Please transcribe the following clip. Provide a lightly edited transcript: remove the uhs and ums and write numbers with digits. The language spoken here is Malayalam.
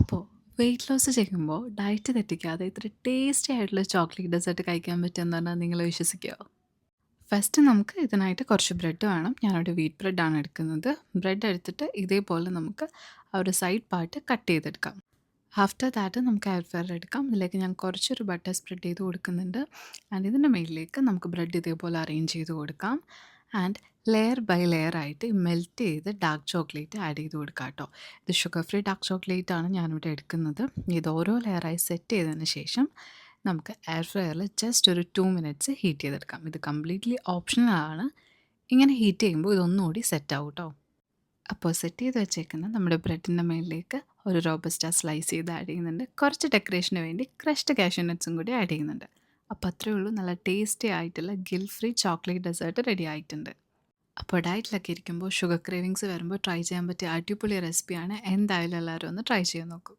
അപ്പോൾ വെയിറ്റ് ലോസ് ചെയ്യുമ്പോൾ ഡയറ്റ് തെറ്റിക്കാതെ ഇത്ര ടേസ്റ്റി ആയിട്ടുള്ള ചോക്ലേറ്റ് ഡെസേർട്ട് കഴിക്കാൻ പറ്റുമെന്ന് പറഞ്ഞാൽ നിങ്ങൾ വിശ്വസിക്കുമോ? ഫസ്റ്റ് നമുക്ക് ഇതിനായിട്ട് കുറച്ച് ബ്രെഡ് വേണം. ഞാനൊരു വീറ്റ് ബ്രെഡാണ് എടുക്കുന്നത്. ബ്രെഡ് എടുത്തിട്ട് ഇതേപോലെ നമുക്ക് ആ ഒരു സൈഡ് പാർട്ട് കട്ട് ചെയ്തെടുക്കാം. ആഫ്റ്റർ ദാറ്റ് നമുക്ക് എയർ ഫ്രയർ എടുക്കാം. ഇതിലേക്ക് ഞാൻ കുറച്ചൊരു ബട്ടർ സ്പ്രെഡ് ചെയ്ത് കൊടുക്കുന്നുണ്ട്. ആൻഡ് ഇതിൻ്റെ മുകളിലേക്ക് നമുക്ക് ബ്രെഡ് ഇതേപോലെ അറേഞ്ച് ചെയ്ത് കൊടുക്കാം. ആൻഡ് ലെയർ ബൈ ലെയർ ആയിട്ട് മെൽറ്റ് ചെയ്ത് ഡാർക്ക് ചോക്ലേറ്റ് ആഡ് ചെയ്ത് കൊടുക്കാം കേട്ടോ. ഇത് ഷുഗർ ഫ്രീ ഡാർക്ക് ചോക്ലേറ്റ് ആണ് ഞാനിവിടെ എടുക്കുന്നത്. ഇത് ഓരോ ലെയറായി സെറ്റ് ചെയ്തതിന് ശേഷം നമുക്ക് എയർ ഫ്രയറിൽ ജസ്റ്റ് ഒരു 2 മിനിറ്റ്സ് ഹീറ്റ് ചെയ്തെടുക്കാം. ഇത് കംപ്ലീറ്റ്ലി ഓപ്ഷണൽ ആണ്. ഇങ്ങനെ ഹീറ്റ് ചെയ്യുമ്പോൾ ഇതൊന്നുകൂടി സെറ്റ് ആവും കേട്ടോ. അപ്പോൾ സെറ്റ് ചെയ്ത് വെച്ചേക്കുന്ന നമ്മുടെ ബ്രെഡിൻ്റെ മേളിലേക്ക് ഒരു റോബസ്റ്റ സ്ലൈസ് ചെയ്ത് ആഡ് ചെയ്യുന്നുണ്ട്. കുറച്ച് ഡെക്കറേഷന് വേണ്ടി ക്രഷ്ഡ് കാഷ്യൂ നട്ട്സും കൂടി ആഡ് ചെയ്യുന്നുണ്ട്. അപ്പോൾ അത്രയേ ഉള്ളൂ, നല്ല ടേസ്റ്റി ആയിട്ടുള്ള guilt free chocolate dessert ready ആയിട്ടുണ്ട്. അപ്പോൾ ഡയറ്റിലൊക്കെ ഇരിക്കുമ്പോൾ ഷുഗർ ക്രേവിങ്സ് വരുമ്പോൾ ട്രൈ ചെയ്യാൻ പറ്റിയ അടിപൊളി റെസിപ്പിയാണ്. എന്തായാലും എല്ലാവരും ഒന്ന് ട്രൈ ചെയ്ത് നോക്കൂ.